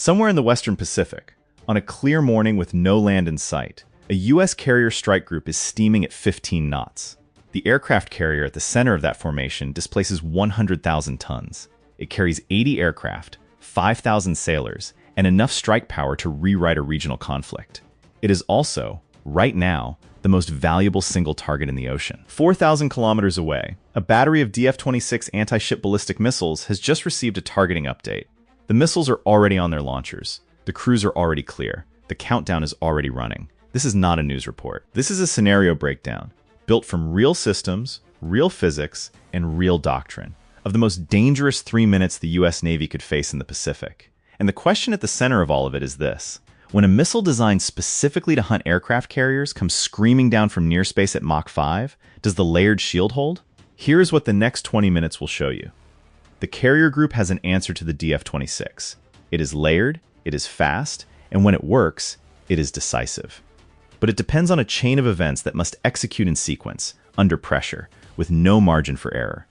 Somewhere in the Western Pacific, on a clear morning with no land in sight, a U.S. carrier strike group is steaming at 15 knots. The aircraft carrier at the center of that formation displaces 100,000 tons. It carries 80 aircraft, 5,000 sailors, and enough strike power to rewrite a regional conflict. It is also, right now, the most valuable single target in the ocean. 4,000 kilometers away, a battery of DF-26 anti-ship ballistic missiles has just received a targeting update. The missiles are already on their launchers. The crews are already clear. The countdown is already running. This is not a news report. This is a scenario breakdown, built from real systems, real physics, and real doctrine, of the most dangerous 3 minutes the US Navy could face in the Pacific. And the question at the center of all of it is this. When a missile designed specifically to hunt aircraft carriers comes screaming down from near space at Mach 5, does the layered shield hold? Here is what the next 20 minutes will show you. The carrier group has an answer to the DF-26. It is layered, it is fast, and when it works, it is decisive. But it depends on a chain of events that must execute in sequence, under pressure, with no margin for error.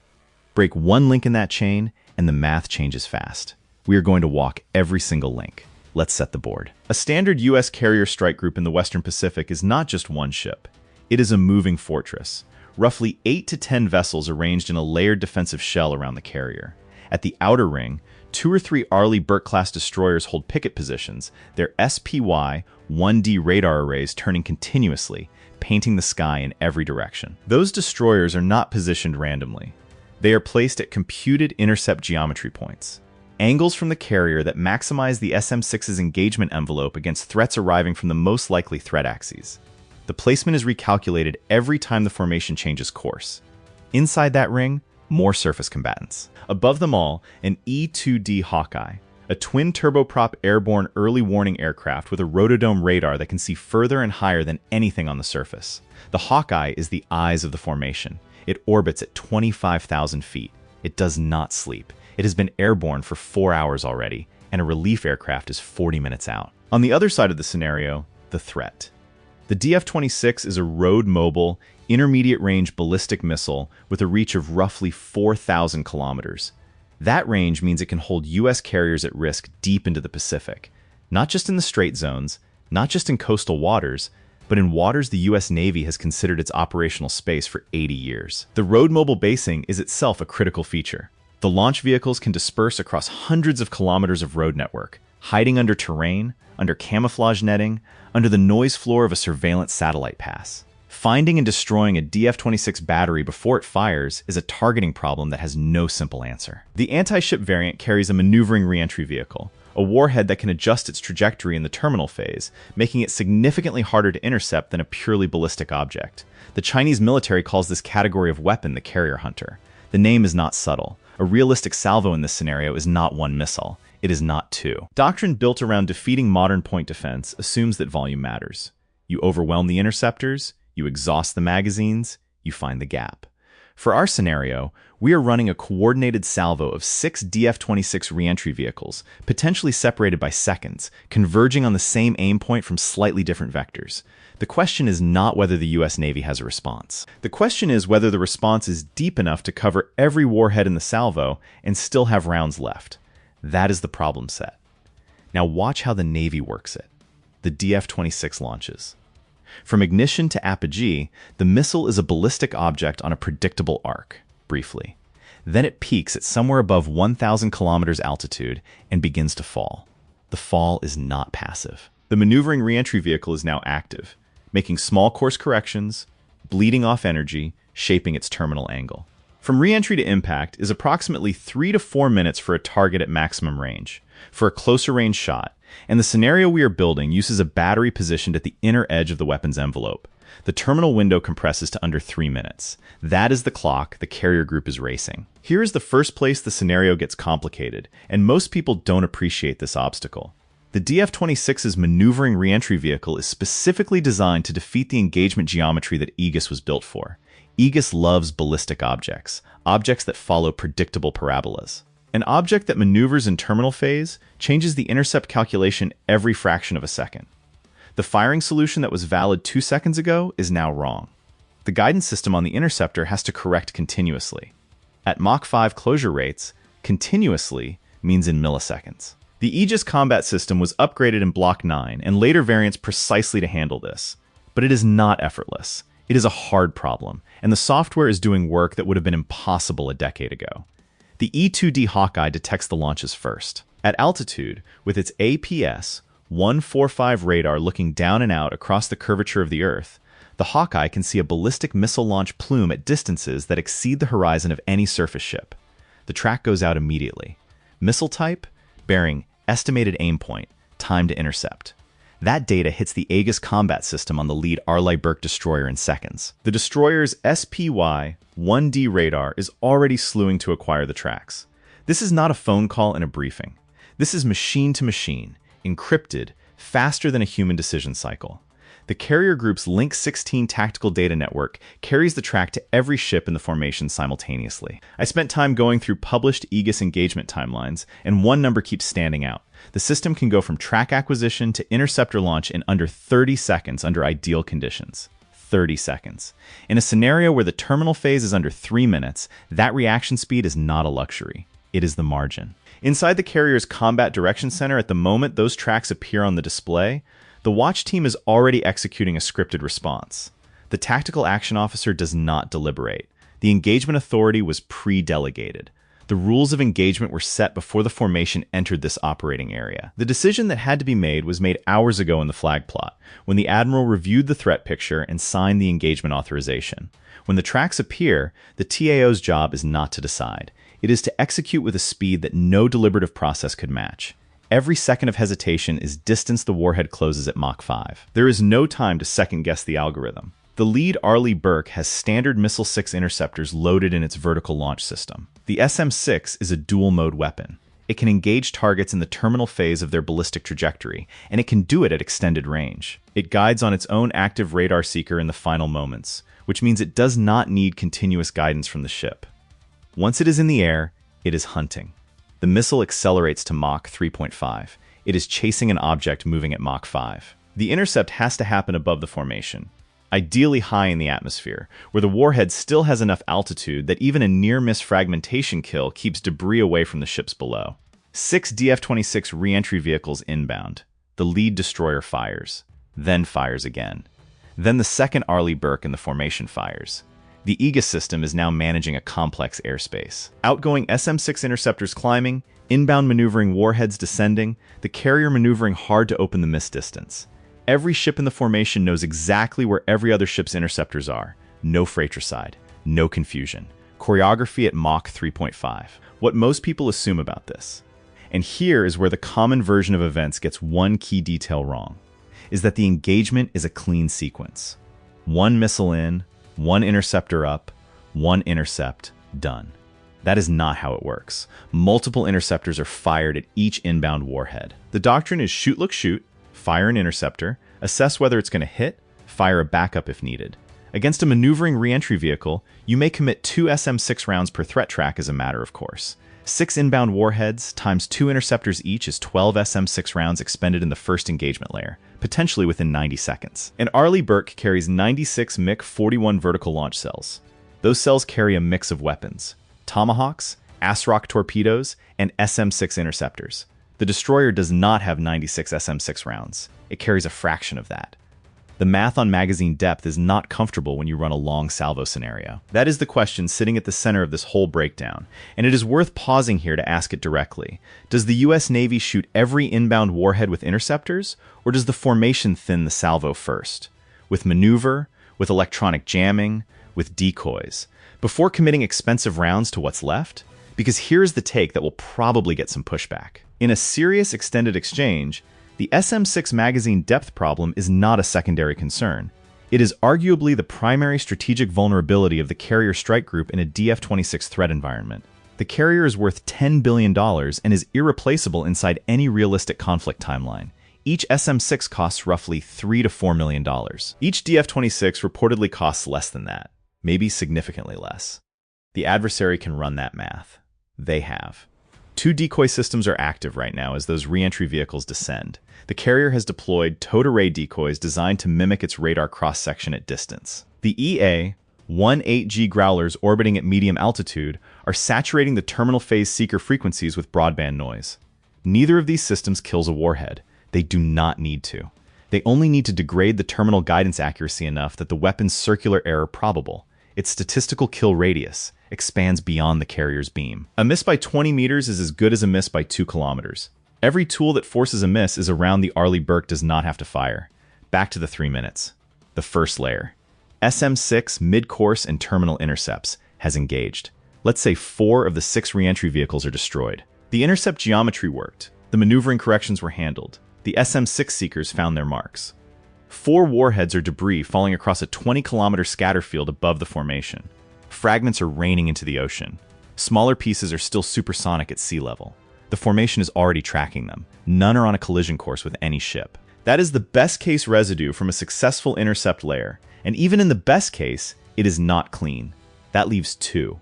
Break one link in that chain, and the math changes fast. We are going to walk every single link. Let's set the board. A standard U.S. carrier strike group in the Western Pacific is not just one ship. It is a moving fortress. Roughly 8 to 10 vessels arranged in a layered defensive shell around the carrier. At the outer ring, 2 or 3 Arleigh Burke class destroyers hold picket positions, their SPY-1D radar arrays turning continuously, painting the sky in every direction. Those destroyers are not positioned randomly. They are placed at computed intercept geometry points, angles from the carrier that maximize the SM-6's engagement envelope against threats arriving from the most likely threat axes. The placement is recalculated every time the formation changes course. Inside that ring, more surface combatants. Above them all, an E-2D Hawkeye, a twin turboprop airborne early warning aircraft with a rotodome radar that can see further and higher than anything on the surface. The Hawkeye is the eyes of the formation. It orbits at 25,000 feet. It does not sleep. It has been airborne for 4 hours already, and a relief aircraft is 40 minutes out. On the other side of the scenario, the threat. The DF-26 is a road-mobile, intermediate-range ballistic missile with a reach of roughly 4,000 kilometers. That range means it can hold U.S. carriers at risk deep into the Pacific, not just in the Strait zones, not just in coastal waters, but in waters the U.S. Navy has considered its operational space for 80 years. The road-mobile basing is itself a critical feature. The launch vehicles can disperse across hundreds of kilometers of road network, hiding under terrain, under camouflage netting, under the noise floor of a surveillance satellite pass. Finding and destroying a DF-26 battery before it fires is a targeting problem that has no simple answer. The anti-ship variant carries a maneuvering reentry vehicle, a warhead that can adjust its trajectory in the terminal phase, making it significantly harder to intercept than a purely ballistic object. The Chinese military calls this category of weapon the carrier hunter. The name is not subtle. A realistic salvo in this scenario is not one missile. It is not two. Doctrine built around defeating modern point defense assumes that volume matters. You overwhelm the interceptors, you exhaust the magazines, you find the gap. For our scenario, we are running a coordinated salvo of 6 DF-26 reentry vehicles, potentially separated by seconds, converging on the same aim point from slightly different vectors. The question is not whether the US Navy has a response. The question is whether the response is deep enough to cover every warhead in the salvo and still have rounds left. That is the problem set. Now watch how the Navy works it. The DF-26 launches. From ignition to apogee, the missile is a ballistic object on a predictable arc, briefly. Then it peaks at somewhere above 1,000 kilometers altitude and begins to fall. The fall is not passive. The maneuvering reentry vehicle is now active, making small course corrections, bleeding off energy, shaping its terminal angle. From reentry to impact is approximately 3 to 4 minutes for a target at maximum range, for a closer range shot, and the scenario we are building uses a battery positioned at the inner edge of the weapon's envelope. The terminal window compresses to under 3 minutes. That is the clock the carrier group is racing. Here is the first place the scenario gets complicated, and most people don't appreciate this obstacle. The DF-26's maneuvering reentry vehicle is specifically designed to defeat the engagement geometry that Aegis was built for. Aegis loves ballistic objects, objects that follow predictable parabolas. An object that maneuvers in terminal phase changes the intercept calculation every fraction of a second. The firing solution that was valid 2 seconds ago is now wrong. The guidance system on the interceptor has to correct continuously. At Mach 5 closure rates, continuously means in milliseconds. The Aegis combat system was upgraded in Block 9 and later variants precisely to handle this. But it is not effortless. It is a hard problem, and the software is doing work that would have been impossible a decade ago. The E-2D Hawkeye detects the launches first. At altitude, with its APS-145 radar looking down and out across the curvature of the Earth, the Hawkeye can see a ballistic missile launch plume at distances that exceed the horizon of any surface ship. The track goes out immediately. Missile type, bearing, estimated aim point, time to intercept. That data hits the Aegis combat system on the lead Arleigh Burke destroyer in seconds. The destroyer's SPY-1D radar is already slewing to acquire the tracks. This is not a phone call and a briefing. This is machine-to-machine, encrypted, faster than a human decision cycle. The carrier group's Link 16 tactical data network carries the track to every ship in the formation simultaneously. I spent time going through published Aegis engagement timelines, and one number keeps standing out. The system can go from track acquisition to interceptor launch in under 30 seconds under ideal conditions. 30 seconds. In a scenario where the terminal phase is under 3 minutes, that reaction speed is not a luxury. It is the margin. Inside the carrier's combat direction center, at the moment those tracks appear on the display, the watch team is already executing a scripted response. The tactical action officer does not deliberate. The engagement authority was pre-delegated. The rules of engagement were set before the formation entered this operating area. The decision that had to be made was made hours ago in the flag plot, when the Admiral reviewed the threat picture and signed the engagement authorization. When the tracks appear, the TAO's job is not to decide. It is to execute with a speed that no deliberative process could match. Every second of hesitation is distance the warhead closes at Mach 5. There is no time to second-guess the algorithm. The lead Arleigh Burke has standard Missile 6 interceptors loaded in its vertical launch system. The SM-6 is a dual-mode weapon. It can engage targets in the terminal phase of their ballistic trajectory, and it can do it at extended range. It guides on its own active radar seeker in the final moments, which means it does not need continuous guidance from the ship. Once it is in the air, it is hunting. The missile accelerates to Mach 3.5. It is chasing an object moving at Mach 5. The intercept has to happen above the formation, ideally high in the atmosphere, where the warhead still has enough altitude that even a near-miss fragmentation kill keeps debris away from the ships below. 6 DF-26 re-entry vehicles inbound. The lead destroyer fires, then fires again. Then the second Arleigh Burke in the formation fires. The Aegis system is now managing a complex airspace. Outgoing SM-6 interceptors climbing, inbound maneuvering warheads descending, the carrier maneuvering hard to open the missed distance. Every ship in the formation knows exactly where every other ship's interceptors are. No fratricide, no confusion. Choreography at Mach 3.5. What most people assume about this, and here is where the common version of events gets one key detail wrong, is that the engagement is a clean sequence. One missile in, one interceptor up, one intercept, done. That is not how it works. Multiple interceptors are fired at each inbound warhead. The doctrine is shoot, look, shoot, fire an interceptor, assess whether it's going to hit, fire a backup if needed. Against a maneuvering re-entry vehicle, you may commit 2 SM-6 rounds per threat track as a matter of course. 6 inbound warheads times 2 interceptors each is 12 SM-6 rounds expended in the first engagement layer, potentially within 90 seconds. And Arleigh Burke carries 96 MiG-41 vertical launch cells. Those cells carry a mix of weapons: Tomahawks, ASROC torpedoes, and SM-6 interceptors. The destroyer does not have 96 SM-6 rounds. It carries a fraction of that. The math on magazine depth is not comfortable when you run a long salvo scenario. That is the question sitting at the center of this whole breakdown, and it is worth pausing here to ask it directly. Does the US Navy shoot every inbound warhead with interceptors, or does the formation thin the salvo first? With maneuver, with electronic jamming, with decoys, before committing expensive rounds to what's left? Because here's the take that will probably get some pushback. In a serious extended exchange, the SM-6 magazine depth problem is not a secondary concern. It is arguably the primary strategic vulnerability of the carrier strike group in a DF-26 threat environment. The carrier is worth $10 billion and is irreplaceable inside any realistic conflict timeline. Each SM-6 costs roughly $3 to $4 million. Each DF-26 reportedly costs less than that, maybe significantly less. The adversary can run that math. They have. 2 decoy systems are active right now as those re-entry vehicles descend. The carrier has deployed towed array decoys designed to mimic its radar cross-section at distance. The EA-18G Growlers orbiting at medium altitude are saturating the terminal phase seeker frequencies with broadband noise. Neither of these systems kills a warhead. They do not need to. They only need to degrade the terminal guidance accuracy enough that the weapon's circular error probable. Its statistical kill radius expands beyond the carrier's beam. A miss by 20 meters is as good as a miss by 2 kilometers. Every tool that forces a miss is around the Arleigh Burke does not have to fire. Back to the 3 minutes. The first layer. SM-6 mid-course and terminal intercepts has engaged. Let's say 4 of the 6 re-entry vehicles are destroyed. The intercept geometry worked. The maneuvering corrections were handled. The SM-6 seekers found their marks. 4 warheads or debris falling across a 20-kilometer scatter field above the formation. Fragments are raining into the ocean. Smaller pieces are still supersonic at sea level. The formation is already tracking them. None are on a collision course with any ship. That is the best case residue from a successful intercept layer, and even in the best case, it is not clean. That leaves 2.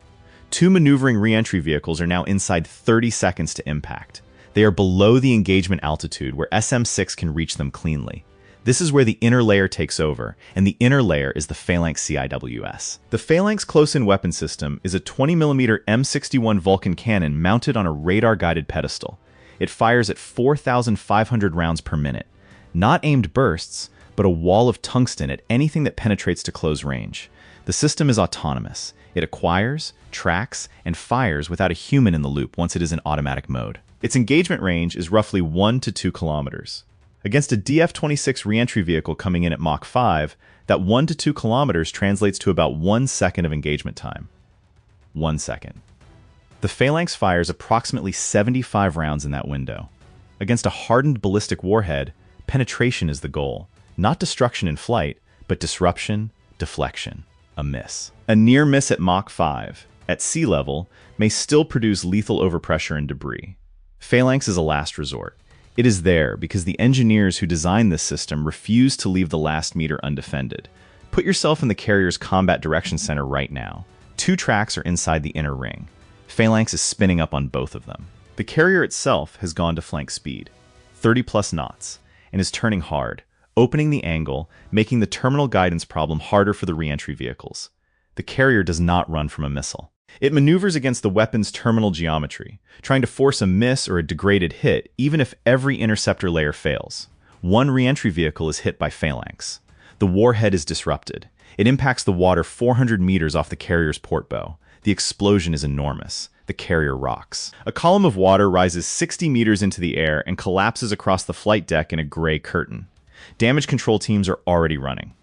2 maneuvering re-entry vehicles are now inside 30 seconds to impact. They are below the engagement altitude where SM-6 can reach them cleanly. This is where the inner layer takes over, and the inner layer is the Phalanx CIWS. The Phalanx close-in weapon system is a 20mm M61 Vulcan cannon mounted on a radar-guided pedestal. It fires at 4,500 rounds per minute. Not aimed bursts, but a wall of tungsten at anything that penetrates to close range. The system is autonomous. It acquires, tracks, and fires without a human in the loop once it is in automatic mode. Its engagement range is roughly 1 to 2 kilometers. Against a DF-26 re-entry vehicle coming in at Mach 5, that 1 to 2 kilometers translates to about 1 second of engagement time. 1 second. The Phalanx fires approximately 75 rounds in that window. Against a hardened ballistic warhead, penetration is the goal. Not destruction in flight, but disruption, deflection. A miss. A near miss at Mach 5, at sea level, may still produce lethal overpressure and debris. Phalanx is a last resort. It is there because the engineers who designed this system refused to leave the last meter undefended. Put yourself in the carrier's combat direction center right now. 2 tracks are inside the inner ring. Phalanx is spinning up on both of them. The carrier itself has gone to flank speed, 30+ knots, and is turning hard, opening the angle, making the terminal guidance problem harder for the re-entry vehicles. The carrier does not run from a missile. It maneuvers against the weapon's terminal geometry, trying to force a miss or a degraded hit even if every interceptor layer fails. 1 re-entry vehicle is hit by Phalanx. The warhead is disrupted. It impacts the water 400 meters off the carrier's port bow. The explosion is enormous. The carrier rocks. A column of water rises 60 meters into the air and collapses across the flight deck in a gray curtain. Damage control teams are already running.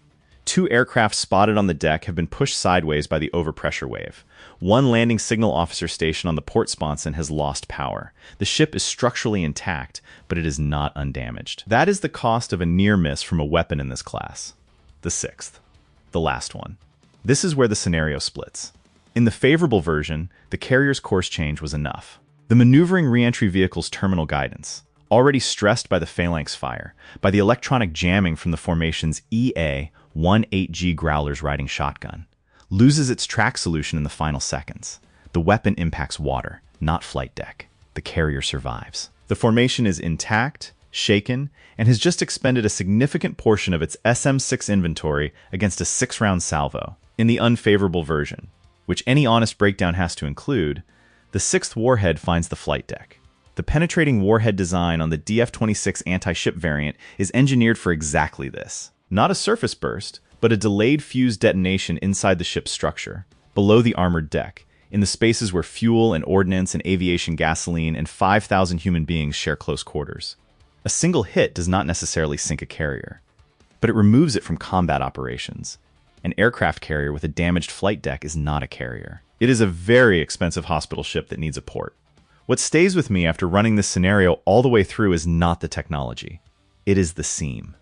2 aircraft spotted on the deck have been pushed sideways by the overpressure wave. 1 landing signal officer station on the port sponson has lost power. The ship is structurally intact, but it is not undamaged. That is the cost of a near miss from a weapon in this class. The 6th. The last one. This is where the scenario splits. In the favorable version, the carrier's course change was enough. The maneuvering re-entry vehicle's terminal guidance, already stressed by the Phalanx fire, by the electronic jamming from the formation's EA-18G Growler's riding shotgun, loses its track solution in the final seconds. The weapon impacts water, not flight deck. The carrier survives. The formation is intact, shaken, and has just expended a significant portion of its SM-6 inventory against a 6-round salvo. In the unfavorable version, which any honest breakdown has to include, the 6th warhead finds the flight deck. The penetrating warhead design on the DF-26 anti-ship variant is engineered for exactly this. Not a surface burst, but a delayed fuse detonation inside the ship's structure, below the armored deck, in the spaces where fuel and ordnance and aviation gasoline and 5,000 human beings share close quarters. A single hit does not necessarily sink a carrier, but it removes it from combat operations. An aircraft carrier with a damaged flight deck is not a carrier. It is a very expensive hospital ship that needs a port. What stays with me after running this scenario all the way through is not the technology. It is the seam.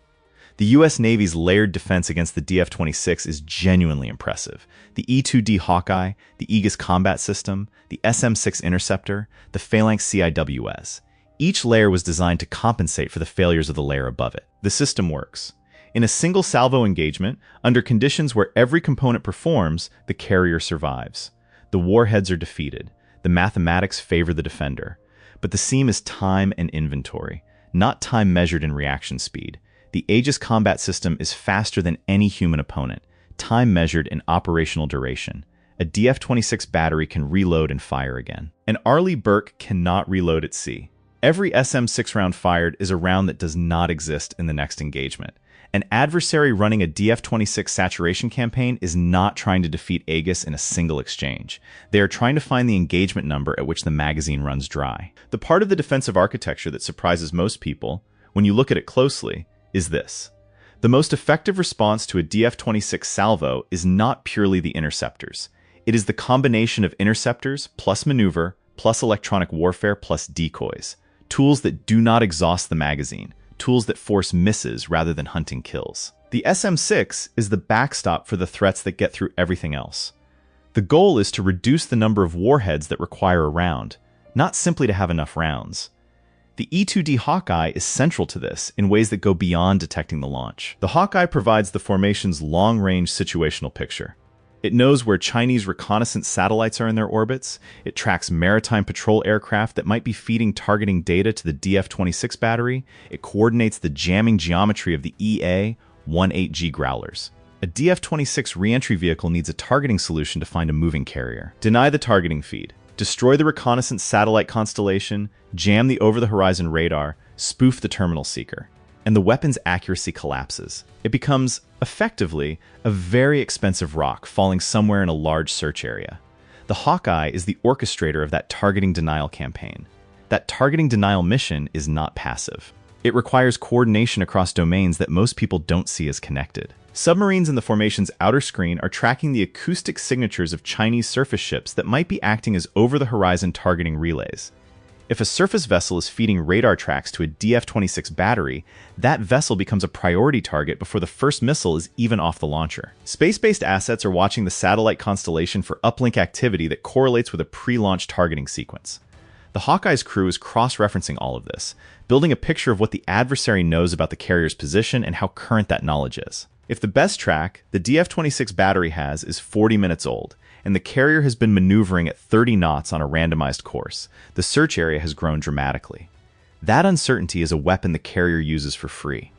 The US Navy's layered defense against the DF-26 is genuinely impressive. The E-2D Hawkeye, the Aegis combat system, the SM-6 interceptor, the Phalanx CIWS. Each layer was designed to compensate for the failures of the layer above it. The system works. In a single salvo engagement, under conditions where every component performs, the carrier survives. The warheads are defeated. The mathematics favor the defender. But the seam is time and inventory, not time measured in reaction speed. The Aegis combat system is faster than any human opponent, time measured in operational duration. A DF-26 battery can reload and fire again. An Arleigh Burke cannot reload at sea. Every SM-6 round fired is a round that does not exist in the next engagement. An adversary running a DF-26 saturation campaign is not trying to defeat Aegis in a single exchange. They are trying to find the engagement number at which the magazine runs dry. The part of the defensive architecture that surprises most people, when you look at it closely, is this. The most effective response to a DF-26 salvo is not purely the interceptors. It is the combination of interceptors plus maneuver plus electronic warfare plus decoys, tools that do not exhaust the magazine, tools that force misses rather than hunting kills. The SM-6 is the backstop for the threats that get through everything else. The goal is to reduce the number of warheads that require a round, not simply to have enough rounds. The E-2D Hawkeye is central to this in ways that go beyond detecting the launch. The Hawkeye provides the formation's long-range situational picture. It knows where Chinese reconnaissance satellites are in their orbits. It tracks maritime patrol aircraft that might be feeding targeting data to the DF-26 battery. It coordinates the jamming geometry of the EA-18G Growlers. A DF-26 re-entry vehicle needs a targeting solution to find a moving carrier. Deny the targeting feed. Destroy the reconnaissance satellite constellation, jam the over-the-horizon radar, spoof the terminal seeker. And the weapon's accuracy collapses. It becomes, effectively, a very expensive rock falling somewhere in a large search area. The Hawkeye is the orchestrator of that targeting denial campaign. That targeting denial mission is not passive. It requires coordination across domains that most people don't see as connected. Submarines in the formation's outer screen are tracking the acoustic signatures of Chinese surface ships that might be acting as over-the-horizon targeting relays. If a surface vessel is feeding radar tracks to a DF-26 battery, that vessel becomes a priority target before the first missile is even off the launcher. Space-based assets are watching the satellite constellation for uplink activity that correlates with a pre-launch targeting sequence. The Hawkeye's crew is cross-referencing all of this, building a picture of what the adversary knows about the carrier's position and how current that knowledge is. If the best track the DF-26 battery has is 40 minutes old, and the carrier has been maneuvering at 30 knots on a randomized course, the search area has grown dramatically. That uncertainty is a weapon the carrier uses for free.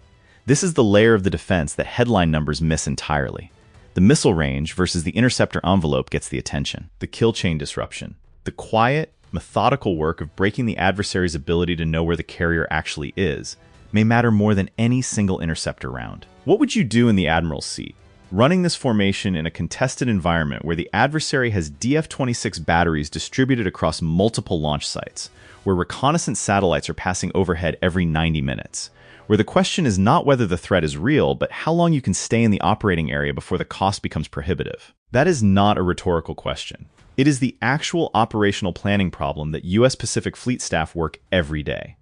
This is the layer of the defense that headline numbers miss entirely. The missile range versus the interceptor envelope gets the attention. The kill chain disruption. The quiet, methodical work of breaking the adversary's ability to know where the carrier actually is may matter more than any single interceptor round. What would you do in the admiral's seat? Running this formation in a contested environment where the adversary has DF-26 batteries distributed across multiple launch sites, where reconnaissance satellites are passing overhead every 90 minutes, where the question is not whether the threat is real, but how long you can stay in the operating area before the cost becomes prohibitive. That is not a rhetorical question. It is the actual operational planning problem that U.S. Pacific Fleet staff work every day.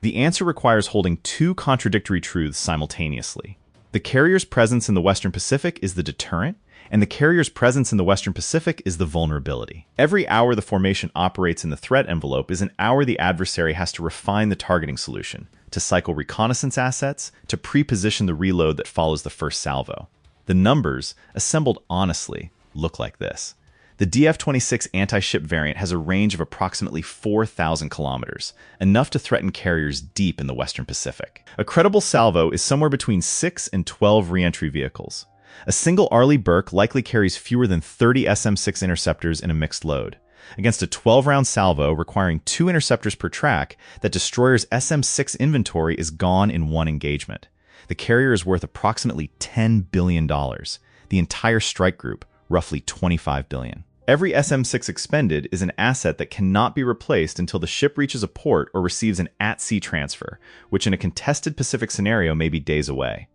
The answer requires holding two contradictory truths simultaneously. The carrier's presence in the Western Pacific is the deterrent, and the carrier's presence in the Western Pacific is the vulnerability. Every hour the formation operates in the threat envelope is an hour the adversary has to refine the targeting solution, to cycle reconnaissance assets, to pre-position the reload that follows the first salvo. The numbers, assembled honestly, look like this. The DF-26 anti-ship variant has a range of approximately 4,000 kilometers, enough to threaten carriers deep in the Western Pacific. A credible salvo is somewhere between 6 and 12 re-entry vehicles. A single Arleigh Burke likely carries fewer than 30 SM-6 interceptors in a mixed load. Against a 12-round salvo requiring 2 interceptors per track, that destroyer's SM-6 inventory is gone in one engagement. The carrier is worth approximately $10 billion. The entire strike group, roughly $25 billion. Every SM-6 expended is an asset that cannot be replaced until the ship reaches a port or receives an at-sea transfer, which in a contested Pacific scenario may be days away.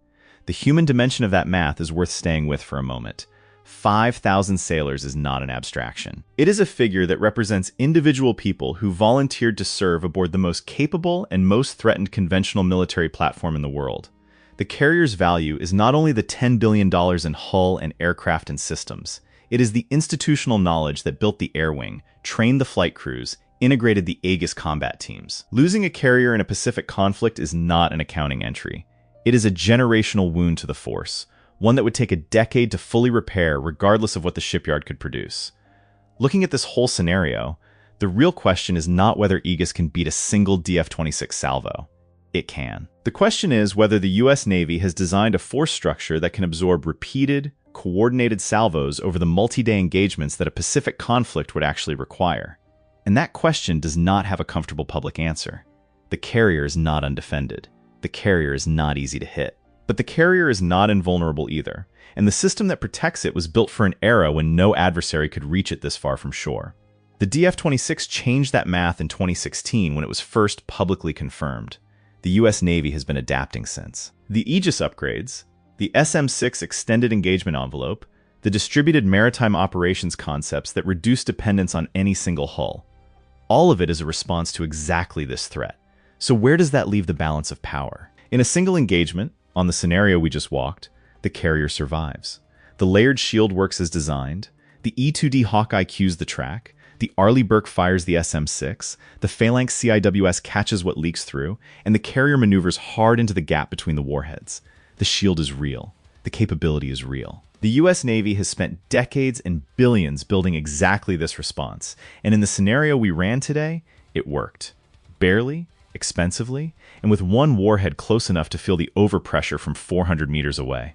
The human dimension of that math is worth staying with for a moment. 5,000 sailors is not an abstraction. It is a figure that represents individual people who volunteered to serve aboard the most capable and most threatened conventional military platform in the world. The carrier's value is not only the $10 billion in hull and aircraft and systems. It is the institutional knowledge that built the air wing, trained the flight crews, integrated the Aegis combat teams. Losing a carrier in a Pacific conflict is not an accounting entry. It is a generational wound to the force, one that would take a decade to fully repair regardless of what the shipyard could produce. Looking at this whole scenario, the real question is not whether Aegis can beat a single DF-26 salvo. It can. The question is whether the US Navy has designed a force structure that can absorb repeated, coordinated salvos over the multi-day engagements that a Pacific conflict would actually require. And that question does not have a comfortable public answer. The carrier is not undefended. The carrier is not easy to hit. But the carrier is not invulnerable either, and the system that protects it was built for an era when no adversary could reach it this far from shore. The DF-26 changed that math in 2016 when it was first publicly confirmed. The US Navy has been adapting since. The Aegis upgrades, the SM-6 extended engagement envelope, the distributed maritime operations concepts that reduce dependence on any single hull. All of it is a response to exactly this threat. So where does that leave the balance of power? In a single engagement, on the scenario we just walked, the carrier survives. The layered shield works as designed, the E-2D Hawkeye cues the track, the Arleigh Burke fires the SM-6, the Phalanx CIWS catches what leaks through, and the carrier maneuvers hard into the gap between the warheads. The shield is real. The capability is real. The US Navy has spent decades and billions building exactly this response, and in the scenario we ran today, it worked. Barely, expensively, and with one warhead close enough to feel the overpressure from 400 meters away.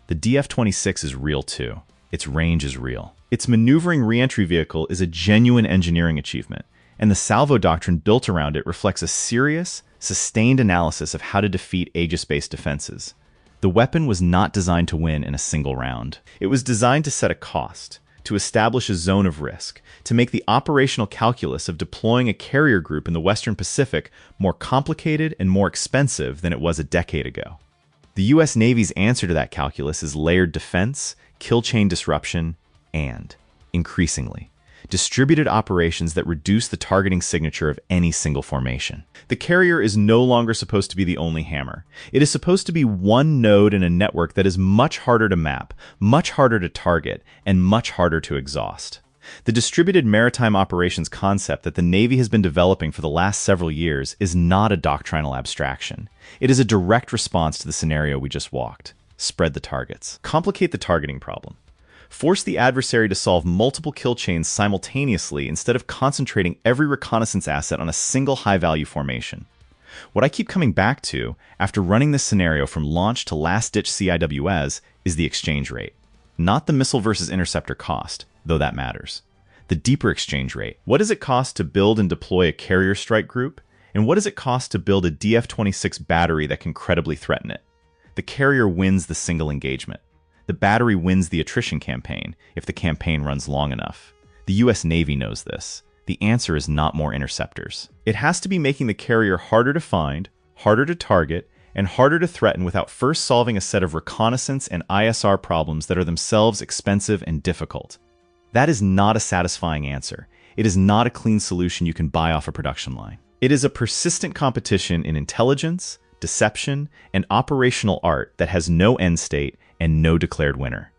The DF-26 is real too. Its range is real. Its maneuvering re-entry vehicle is a genuine engineering achievement, and the Salvo doctrine built around it reflects a serious, sustained analysis of how to defeat Aegis-based defenses. The weapon was not designed to win in a single round. It was designed to set a cost, to establish a zone of risk, to make the operational calculus of deploying a carrier group in the Western Pacific more complicated and more expensive than it was a decade ago. The US Navy's answer to that calculus is layered defense, kill chain disruption, and, increasingly, distributed operations that reduce the targeting signature of any single formation. The carrier is no longer supposed to be the only hammer. It is supposed to be one node in a network that is much harder to map, much harder to target, and much harder to exhaust. The distributed maritime operations concept that the Navy has been developing for the last several years is not a doctrinal abstraction. It is a direct response to the scenario we just walked. Spread the targets. Complicate the targeting problem. Force the adversary to solve multiple kill chains simultaneously instead of concentrating every reconnaissance asset on a single high-value formation. What I keep coming back to, after running this scenario from launch to last-ditch CIWS, is the exchange rate. Not the missile versus interceptor cost, though that matters. The deeper exchange rate. What does it cost to build and deploy a carrier strike group? And what does it cost to build a DF-26 battery that can credibly threaten it? The carrier wins the single engagement. The battery wins the attrition campaign if the campaign runs long enough. The US Navy knows this. The answer is not more interceptors. It has to be making the carrier harder to find, harder to target, and harder to threaten without first solving a set of reconnaissance and ISR problems that are themselves expensive and difficult. That is not a satisfying answer. It is not a clean solution you can buy off a production line. It is a persistent competition in intelligence, deception, and operational art that has no end state and no declared winner.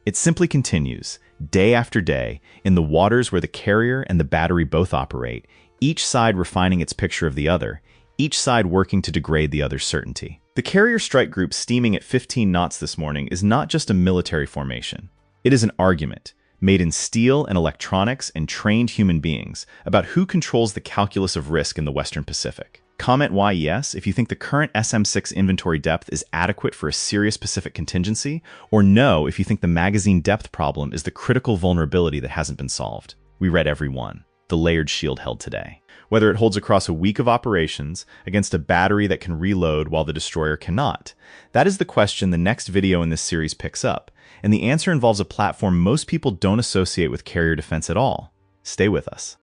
It simply continues, day after day, in the waters where the carrier and the battery both operate, each side refining its picture of the other, each side working to degrade the other's certainty. The carrier strike group steaming at 15 knots this morning is not just a military formation. It is an argument, made in steel and electronics and trained human beings, about who controls the calculus of risk in the Western Pacific. Comment why yes if you think the current SM-6 inventory depth is adequate for a serious Pacific contingency, or no if you think the magazine depth problem is the critical vulnerability that hasn't been solved. We read every one. The layered shield held today. Whether it holds across a week of operations against a battery that can reload while the destroyer cannot. That is the question the next video in this series picks up, and the answer involves a platform most people don't associate with carrier defense at all. Stay with us.